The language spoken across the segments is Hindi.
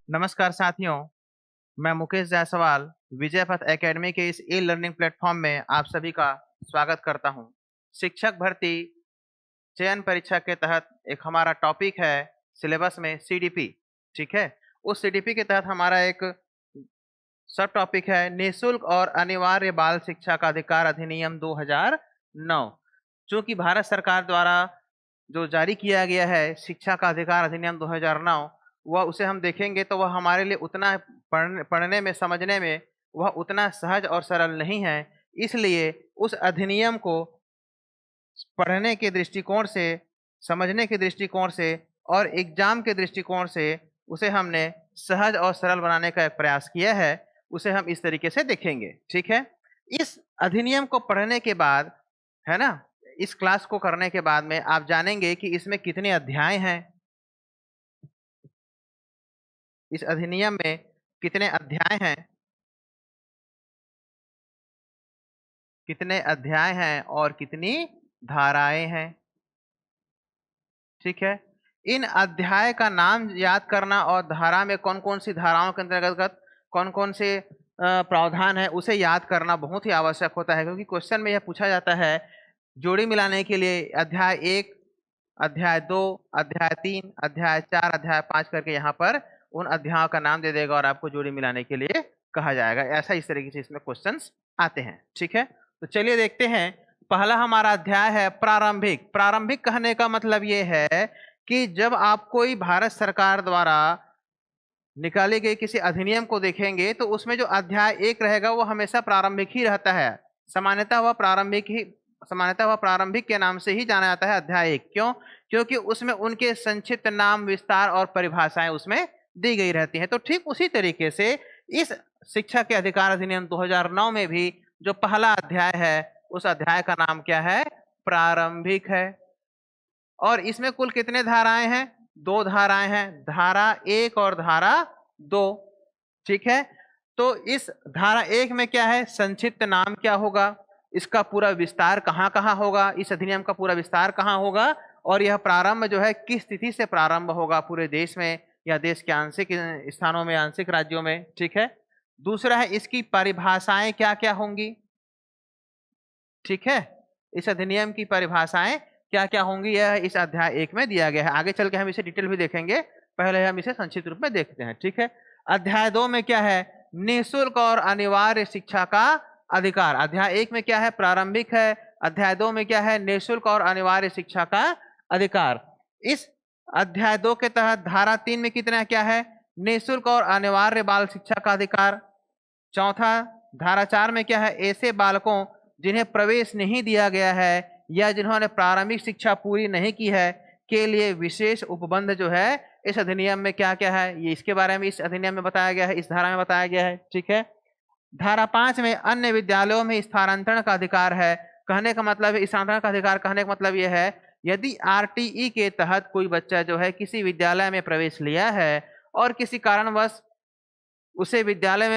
नमस्कार साथियों, मैं मुकेश जायसवाल विजय पथ एकेडमी के इस ई लर्निंग प्लेटफॉर्म में आप सभी का स्वागत करता हूं। शिक्षक भर्ती चयन परीक्षा के तहत एक हमारा टॉपिक है सिलेबस में सीडीपी। ठीक है, उस सीडीपी के तहत हमारा एक सब टॉपिक है निःशुल्क और अनिवार्य बाल शिक्षा का अधिकार अधिनियम 2009। चूंकि भारत सरकार द्वारा जो जारी किया गया है शिक्षा का अधिकार अधिनियम 2009, वह उसे हम देखेंगे तो वह हमारे लिए उतना पढ़ने में समझने में वह उतना सहज और सरल नहीं है। इसलिए उस अधिनियम को पढ़ने के दृष्टिकोण से, समझने के दृष्टिकोण से और एग्जाम के दृष्टिकोण से उसे हमने सहज और सरल बनाने का एक प्रयास किया है। उसे हम इस तरीके से देखेंगे। ठीक है, इस अधिनियम को पढ़ने के बाद, है ना, इस क्लास को करने के बाद में आप जानेंगे कि इसमें कितने अध्याय हैं, इस अधिनियम में कितने अध्याय हैं, कितने अध्याय हैं और कितनी धाराएं हैं। ठीक है, इन अध्याय का नाम याद करना और धारा में कौन कौन सी धाराओं के अंतर्गत कौन कौन से प्रावधान है उसे याद करना बहुत ही आवश्यक होता है, क्योंकि क्वेश्चन में यह पूछा जाता है जोड़ी मिलाने के लिए अध्याय 1, अध्याय 2, अध्याय 3, अध्याय 4, अध्याय 5 करके यहाँ पर उन अध्यायों का नाम दे देगा और आपको जोड़ी मिलाने के लिए कहा जाएगा। ऐसा इस तरीके से इसमें क्वेश्चंस आते हैं। ठीक है, तो चलिए देखते हैं। पहला हमारा अध्याय है प्रारंभिक। प्रारंभिक कहने का मतलब ये है कि जब आप कोई भारत सरकार द्वारा निकाले गए किसी अधिनियम को देखेंगे तो उसमें जो अध्याय 1 रहेगा वो हमेशा प्रारंभिक ही रहता है। सामान्यतः वह प्रारंभिक के नाम से ही जाना जाता है अध्याय 1। क्यों? क्योंकि उसमें उनके संक्षिप्त नाम, विस्तार और परिभाषाएं उसमें दी गई रहती हैं। तो ठीक उसी तरीके से इस शिक्षा के अधिकार अधिनियम 2009 में भी जो पहला अध्याय है उस अध्याय का नाम क्या है? प्रारंभिक है। और इसमें कुल कितने धाराएं हैं? 2 धाराएं हैं, धारा 1 और धारा 2। ठीक है, तो इस धारा 1 में क्या है? संक्षिप्त नाम क्या होगा, इसका पूरा विस्तार कहां कहां होगा, इस अधिनियम का पूरा विस्तार कहां होगा, और यह प्रारंभ जो है किस तिथि से प्रारंभ होगा पूरे देश में या देश के आंशिक स्थानों में, आंशिक राज्यों में। ठीक है, दूसरा है इसकी परिभाषाएं क्या क्या होंगी। ठीक है, इस अधिनियम की परिभाषाएं क्या क्या होंगी यह इस अध्याय 1 में दिया गया है। आगे चल के हम इसे डिटेल भी देखेंगे, पहले हम इसे संक्षिप्त रूप में देखते हैं। ठीक है, अध्याय 2 में क्या है? निःशुल्क और अनिवार्य शिक्षा का अधिकार। अध्याय 1 में क्या है? प्रारंभिक है। अध्याय 2 में क्या है? निःशुल्क और अनिवार्य शिक्षा का अधिकार। इस अध्याय 2 के तहत धारा 3 में कितना क्या है? निःशुल्क और अनिवार्य बाल शिक्षा का अधिकार। चौथा, धारा 4 में क्या है? ऐसे बालकों जिन्हें प्रवेश नहीं दिया गया है या जिन्होंने प्रारंभिक शिक्षा पूरी नहीं की है के लिए विशेष उपबंध जो है इस अधिनियम में क्या क्या है, ये इसके बारे में इस अधिनियम में बताया गया है, इस धारा में बताया गया है। ठीक है, धारा 5 में अन्य विद्यालयों में स्थानांतरण का अधिकार है। कहने का मतलब है, स्थानांतरण का अधिकार कहने का मतलब यह है, यदि आरटीई के तहत कोई बच्चा जो है किसी विद्यालय में प्रवेश लिया है और किसी कारणवश उसे विद्यालय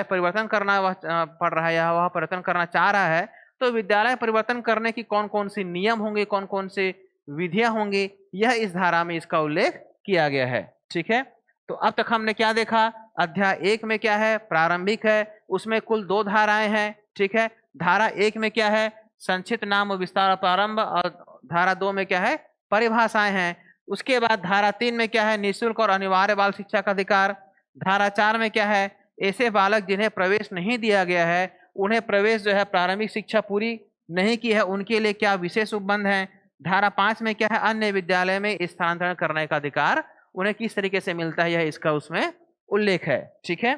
परिवर्तन करना वह पड़ रहा है या वह परिवर्तन करना चाह रहा है, तो विद्यालय परिवर्तन करने की कौन कौन सी नियम होंगे, कौन कौन से विधियां होंगी, यह इस धारा में इसका उल्लेख किया गया है। ठीक है, तो अब तक हमने क्या देखा? अध्याय 1 में क्या है? प्रारंभिक है, उसमें कुल 2 धाराएं हैं। ठीक है, धारा 1 में क्या है? संक्षिप्त नाम, विस्तार, प्रारंभ। और धारा 2 में क्या है? परिभाषाएं हैं। उसके बाद धारा 3 में क्या है? निःशुल्क और अनिवार्य बाल शिक्षा का अधिकार। धारा 4 में क्या है? ऐसे बालक जिन्हें प्रवेश नहीं दिया गया है, उन्हें प्रवेश जो है प्रारंभिक शिक्षा पूरी नहीं की है उनके लिए क्या विशेष उपबंध है। धारा 5 में क्या है? अन्य विद्यालय में स्थानांतरण करने का अधिकार उन्हें किस तरीके से मिलता है, यह इसका उसमें उल्लेख है। ठीक है,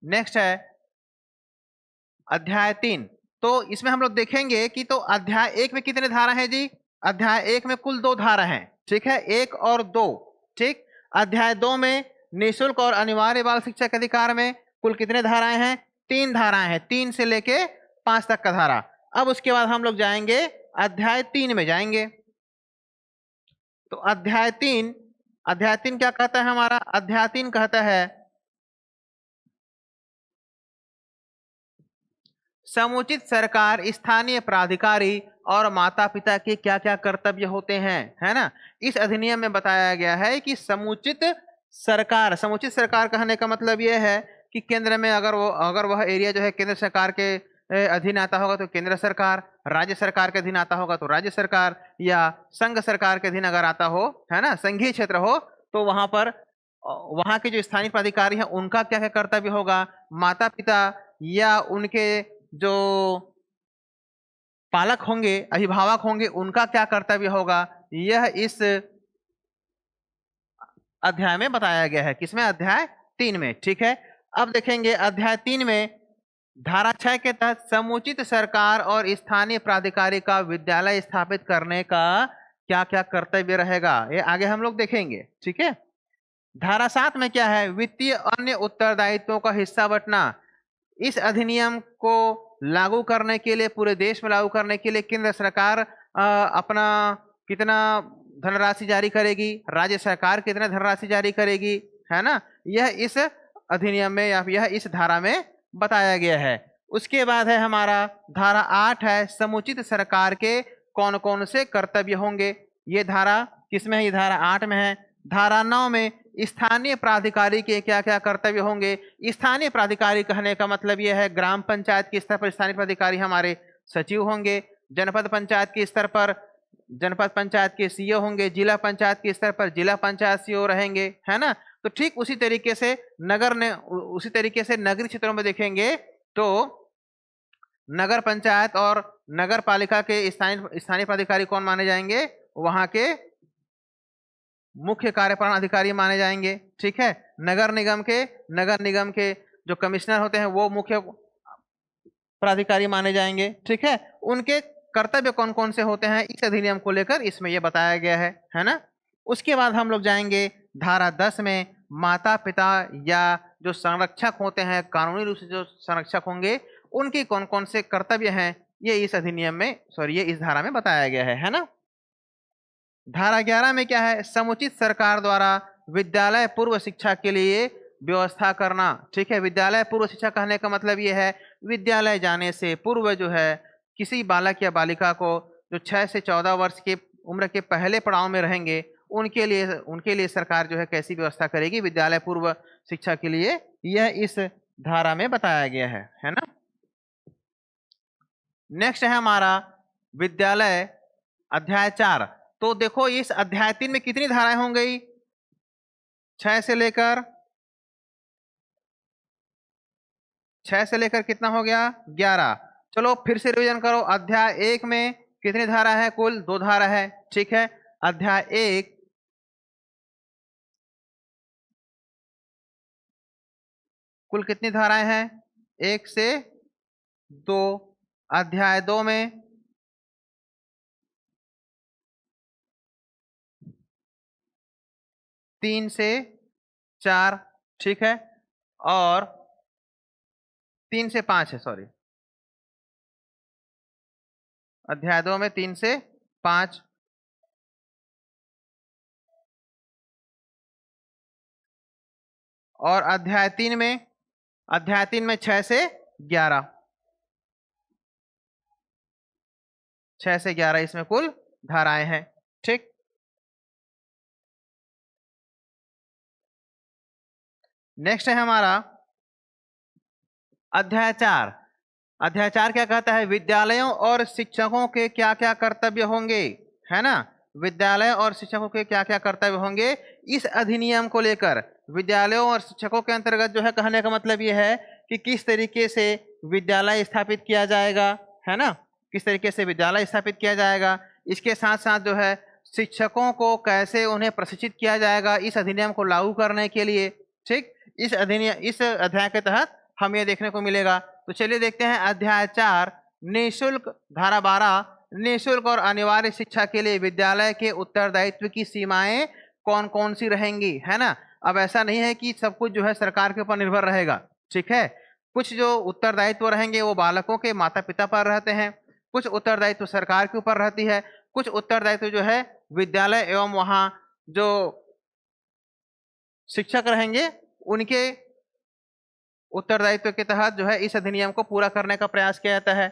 नेक्स्ट है अध्याय 3। तो इसमें हम लोग देखेंगे कि तो अध्याय 1 में कितने धारा हैं जी? अध्याय 1 में कुल 2 धारा हैं। ठीक है, 1 और 2। ठीक, अध्याय 2 में निःशुल्क और अनिवार्य बाल शिक्षा के अधिकार में कुल कितने धाराएं हैं? 3 धाराएं हैं, 3 से लेके 5 तक का धारा। अब उसके बाद हम लोग जाएंगे अध्याय 3 में जाएंगे। तो अध्याय 3 क्या कहता है हमारा? अध्याय 3 कहता है समुचित सरकार, स्थानीय प्राधिकारी और माता पिता के क्या क्या कर्तव्य होते हैं, है ना। इस अधिनियम में बताया गया है कि समुचित सरकार कहने का मतलब यह है कि केंद्र में अगर वह एरिया जो है केंद्र सरकार के अधीन आता होगा तो केंद्र सरकार, राज्य सरकार के अधीन आता होगा तो राज्य सरकार, या संघ सरकार के अधीन अगर आता हो, है ना, संघीय क्षेत्र हो, तो वहां पर वहां के जो स्थानीय प्राधिकारी हैं उनका क्या क्या कर्तव्य होगा, माता पिता या उनके जो पालक होंगे, अभिभावक होंगे, उनका क्या कर्तव्य होगा, यह इस अध्याय में बताया गया है। किसमें? अध्याय 3 में। ठीक है, अब देखेंगे अध्याय 3 में धारा 6 के तहत समुचित सरकार और स्थानीय प्राधिकारी का विद्यालय स्थापित करने का क्या क्या कर्तव्य रहेगा, ये आगे हम लोग देखेंगे। ठीक है, धारा 7 में क्या है? वित्तीय अन्य उत्तरदायित्वों का हिस्सा बंटना। इस अधिनियम को लागू करने के लिए, पूरे देश में लागू करने के लिए केंद्र सरकार अपना कितना धनराशि जारी करेगी, राज्य सरकार कितना धनराशि जारी करेगी, है ना, यह इस अधिनियम में या यह इस धारा में बताया गया है। उसके बाद है हमारा धारा 8 है, समुचित सरकार के कौन कौन से कर्तव्य होंगे। ये धारा किसमें है? ये धारा 8 में है। धारा 9 में स्थानीय प्राधिकारी के क्या क्या कर्तव्य होंगे। स्थानीय प्राधिकारी कहने का मतलब यह है ग्राम पंचायत के स्तर पर स्थानीय प्राधिकारी हमारे सचिव होंगे, जनपद पंचायत के स्तर पर जनपद पंचायत के सीईओ होंगे, जिला पंचायत के स्तर पर जिला पंचायत सीईओ रहेंगे, है ना। तो ठीक उसी तरीके से नगरीय क्षेत्रों में देखेंगे तो नगर पंचायत और नगर पालिका के स्थानीय प्राधिकारी कौन माने जाएंगे? वहां के मुख्य कार्यपालन अधिकारी माने जाएंगे। ठीक है, नगर निगम के जो कमिश्नर होते हैं वो मुख्य प्राधिकारी माने जाएंगे। ठीक है, उनके कर्तव्य कौन कौन से होते हैं इस अधिनियम को लेकर इसमें यह बताया गया है ना। उसके बाद हम लोग जाएंगे धारा 10 में, माता पिता या जो संरक्षक होते हैं, कानूनी रूप से जो संरक्षक होंगे, उनके कौन कौन से कर्तव्य हैं, ये इस अधिनियम में ये इस धारा में बताया गया है ना। धारा 11 में क्या है? समुचित सरकार द्वारा विद्यालय पूर्व शिक्षा के लिए व्यवस्था करना। ठीक है, विद्यालय पूर्व शिक्षा कहने का मतलब ये है विद्यालय जाने से पूर्व जो है किसी बालक या बालिका को जो 6 से 14 वर्ष के उम्र के पहले पड़ाव में रहेंगे उनके लिए सरकार जो है कैसी व्यवस्था करेगी विद्यालय पूर्व शिक्षा के लिए, यह इस धारा में बताया गया है ना। नेक्स्ट है हमारा विद्यालय अध्याय 4। तो देखो इस अध्याय 3 में कितनी धाराएं हों गई? 6 से लेकर कितना हो गया? 11। चलो फिर से रिवीजन करो। अध्याय 1 में कितनी धारा है? कुल 2 धारा है। ठीक है, अध्याय 1 कुल कितनी धाराएं हैं? 1 से 2। अध्याय 2 में 3 से 4। ठीक है, और 3 से 5 है, सॉरी, अध्याय 2 में 3 से 5। और अध्याय 3 में 6 से 11। 6 से 11 इसमें कुल धाराएं हैं। ठीक, नेक्स्ट है हमारा अध्याय 4। अध्याय 4 क्या कहता है? विद्यालयों और शिक्षकों के क्या क्या कर्तव्य होंगे, है ना। विद्यालय और शिक्षकों के क्या क्या कर्तव्य होंगे इस अधिनियम को लेकर। विद्यालयों और शिक्षकों के अंतर्गत जो है कहने का मतलब यह है कि किस तरीके से विद्यालय स्थापित किया जाएगा, है ना, किस तरीके से विद्यालय स्थापित किया जाएगा। इसके साथ साथ जो है शिक्षकों को कैसे उन्हें प्रशिक्षित किया जाएगा इस अधिनियम को लागू करने के लिए। ठीक, इस अध्याय के तहत हम ये देखने को मिलेगा। तो चलिए देखते हैं अध्याय 4 निःशुल्क। धारा 12 निःशुल्क और अनिवार्य शिक्षा के लिए विद्यालय के उत्तरदायित्व की सीमाएं कौन कौन सी रहेंगी, है ना। अब ऐसा नहीं है कि सब कुछ जो है सरकार के ऊपर निर्भर रहेगा। ठीक है, कुछ जो उत्तरदायित्व रहेंगे वो बालकों के माता पिता पर रहते हैं, कुछ उत्तरदायित्व सरकार के ऊपर रहती है, कुछ उत्तरदायित्व जो है विद्यालय एवं वहां जो शिक्षक रहेंगे उनके उत्तरदायित्व के तहत जो है इस अधिनियम को पूरा करने का प्रयास किया जाता है।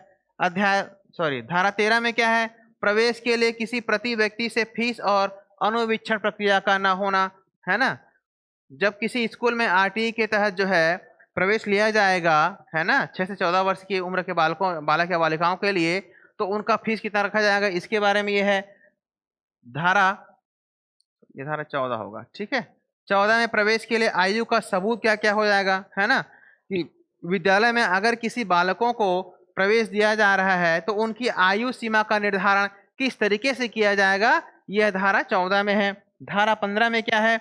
धारा 13 में क्या है? प्रवेश के लिए किसी प्रति व्यक्ति से फीस और अनुवीक्षण प्रक्रिया का न होना, है ना। जब किसी स्कूल में आरटीई के तहत जो है प्रवेश लिया जाएगा, है ना, 6 से 14 वर्ष की उम्र के बालक या बालिकाओं के लिए, तो उनका फीस कितना रखा जाएगा, इसके बारे में ये है। ये धारा 14 होगा, ठीक है। 14 में प्रवेश के लिए आयु का सबूत क्या क्या हो जाएगा, है ना, कि विद्यालय में अगर किसी बालकों को प्रवेश दिया जा रहा है तो उनकी आयु सीमा का निर्धारण किस तरीके से किया जाएगा, यह धारा 14 में है। धारा 15 में क्या है?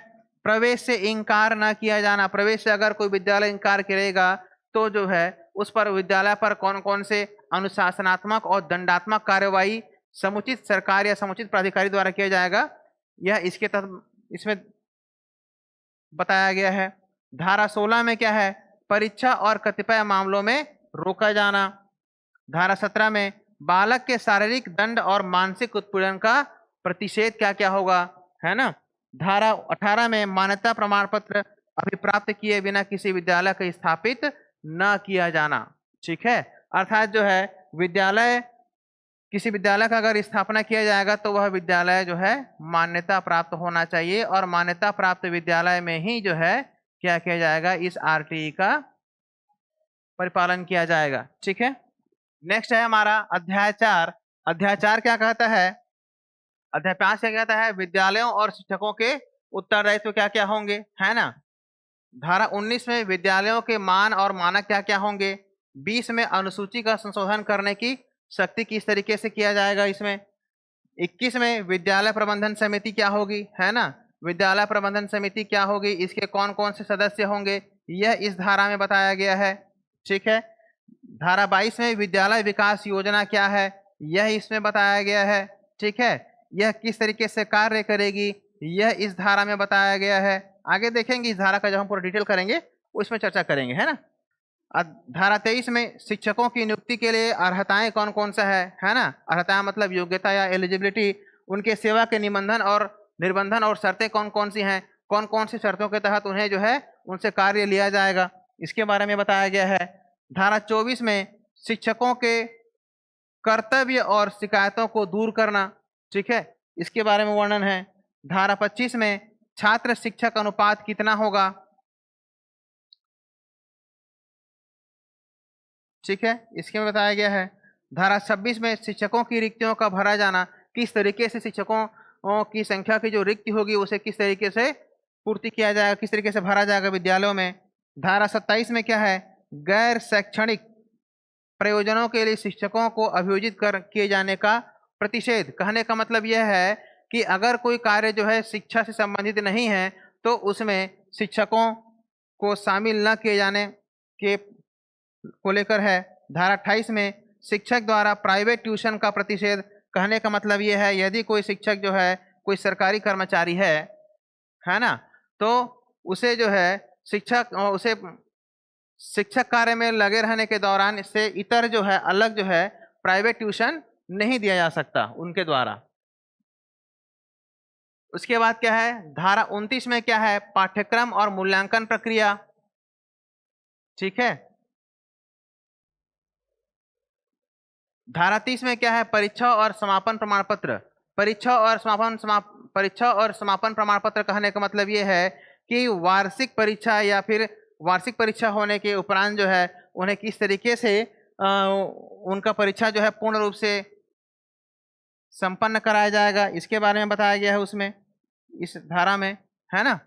प्रवेश से इनकार न किया जाना। प्रवेश से अगर कोई विद्यालय इनकार करेगा तो जो है उस पर विद्यालय पर कौन कौन से अनुशासनात्मक और दंडात्मक कार्यवाही समुचित सरकार या समुचित प्राधिकारी द्वारा किया जाएगा, यह इसके तहत इसमें बताया गया है। धारा 16 में क्या है? परीक्षा और कतिपय मामलों में रोका जाना। धारा 17 में बालक के शारीरिक दंड और मानसिक उत्पीड़न का प्रतिषेध क्या क्या होगा, है ना। धारा 18 में मान्यता प्रमाण पत्र अभिप्राप्त किए बिना किसी विद्यालय को स्थापित न किया जाना, ठीक है। अर्थात जो है किसी विद्यालय का अगर स्थापना किया जाएगा तो वह विद्यालय जो है मान्यता प्राप्त होना चाहिए, और मान्यता प्राप्त विद्यालय में ही जो है क्या किया जाएगा, इस आरटीई का परिपालन किया जाएगा, ठीक है। नेक्स्ट है हमारा अध्याय 4। अध्याय 4 क्या कहता है? अध्याय 5 क्या कहता है? विद्यालयों और शिक्षकों के उत्तरदायित्व क्या क्या होंगे, है ना। धारा 19 में विद्यालयों के मान और मानक क्या क्या होंगे। 20 में अनुसूची का संशोधन करने की शक्ति किस तरीके से किया जाएगा इसमें। 21 में विद्यालय प्रबंधन समिति क्या होगी, है ना। विद्यालय प्रबंधन समिति क्या होगी, इसके कौन कौन से सदस्य होंगे, यह इस धारा में बताया गया है, ठीक है। धारा 22 में विद्यालय विकास योजना क्या है, यह इसमें बताया गया है, ठीक है। यह किस तरीके से कार्य करेगी, यह इस धारा में बताया गया है। आगे देखेंगे इस धारा का जब हम पूरा डिटेल करेंगे उसमें चर्चा करेंगे, है ना। धारा 23 में शिक्षकों की नियुक्ति के लिए अर्हताएं कौन कौन सा है ना। अर्हताएं मतलब योग्यता या एलिजिबिलिटी, उनके सेवा के निबंधन और निर्बंधन और शर्तें कौन कौन सी हैं, कौन कौन सी शर्तों के तहत उन्हें जो है उनसे कार्य लिया जाएगा, इसके बारे में बताया गया है। धारा 24 में शिक्षकों के कर्तव्य और शिकायतों को दूर करना, ठीक है, इसके बारे में वर्णन है। धारा 25 में छात्र शिक्षक अनुपात कितना होगा, ठीक है, इसके में बताया गया है। धारा 26 में शिक्षकों की रिक्तियों का भरा जाना, किस तरीके से शिक्षकों की संख्या की जो रिक्ति होगी उसे किस तरीके से पूर्ति किया जाएगा, किस तरीके से भरा जाएगा विद्यालयों में। धारा 27 में क्या है? गैर शैक्षणिक प्रयोजनों के लिए शिक्षकों को अभियोजित किए जाने का प्रतिषेध। कहने का मतलब यह है कि अगर कोई कार्य जो है शिक्षा से संबंधित नहीं है तो उसमें शिक्षकों को शामिल न किए जाने के को लेकर है। धारा 28 में शिक्षक द्वारा प्राइवेट ट्यूशन का प्रतिषेध। कहने का मतलब यह है यदि कोई शिक्षक जो है कोई सरकारी कर्मचारी है ना, तो उसे जो है शिक्षक कार्य में लगे रहने के दौरान इससे इतर जो है अलग जो है प्राइवेट ट्यूशन नहीं दिया जा सकता उनके द्वारा। उसके बाद क्या है? धारा 29 में क्या है? पाठ्यक्रम और मूल्यांकन प्रक्रिया, ठीक है। धारा 30 में क्या है? परीक्षा और समापन प्रमाण पत्र। परीक्षा और समापन प्रमाण पत्र कहने का मतलब ये है कि वार्षिक परीक्षा या फिर वार्षिक परीक्षा होने के उपरांत जो है उन्हें किस तरीके से उनका परीक्षा जो है पूर्ण रूप से संपन्न कराया जाएगा, इसके बारे में बताया गया है उसमें, इस धारा में, है ना।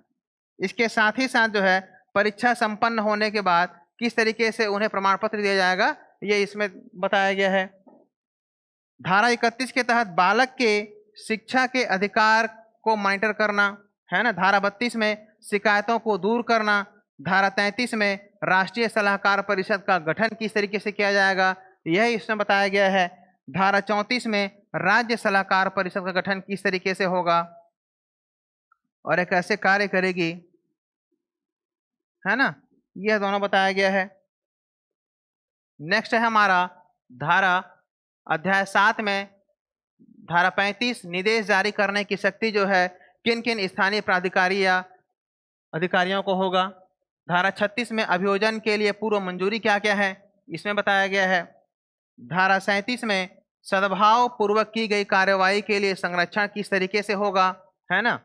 इसके साथ ही साथ जो है परीक्षा संपन्न होने के बाद किस तरीके से उन्हें प्रमाण पत्र दिया जाएगा ये इसमें बताया गया है। धारा 31 के तहत बालक के शिक्षा के अधिकार को मॉनिटर करना, है ना। धारा 32 में शिकायतों को दूर करना। धारा 33 में राष्ट्रीय सलाहकार परिषद का गठन किस तरीके से किया जाएगा यह इसमें बताया गया है। धारा 34 में राज्य सलाहकार परिषद का गठन किस तरीके से होगा और एक कैसे कार्य करेगी, है ना, यह दोनों बताया गया है। नेक्स्ट है हमारा अध्याय 7 में धारा 35 निर्देश जारी करने की शक्ति जो है किन किन स्थानीय प्राधिकारी या अधिकारियों को होगा। धारा 36 में अभियोजन के लिए पूर्व मंजूरी क्या क्या है, इसमें बताया गया है। धारा 37 में सद्भाव पूर्वक की गई कार्यवाही के लिए संरक्षण किस तरीके से होगा, है ना।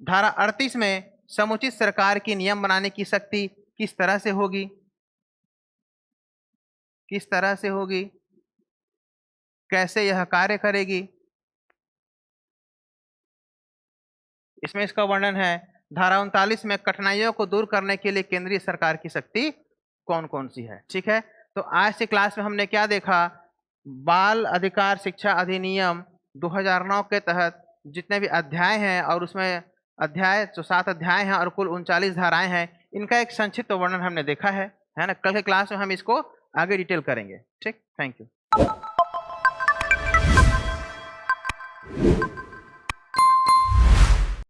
धारा 38 में समुचित सरकार की नियम बनाने की शक्ति किस तरह से होगी, किस तरह से होगी, कैसे यह कार्य करेगी, इसमें इसका वर्णन है। धारा 39 में कठिनाइयों को दूर करने के लिए केंद्रीय सरकार की शक्ति कौन कौन सी है। ठीक है, तो आज के क्लास में हमने क्या देखा, बाल अधिकार शिक्षा अधिनियम 2009 के तहत जितने भी अध्याय हैं और उसमें अध्याय जो 7 अध्याय हैं और कुल 39 धाराएं हैं, इनका एक संक्षिप्त वर्णन हमने देखा है ना। कल के क्लास में हम इसको आगे डिटेल करेंगे। ठीक, थैंक यू।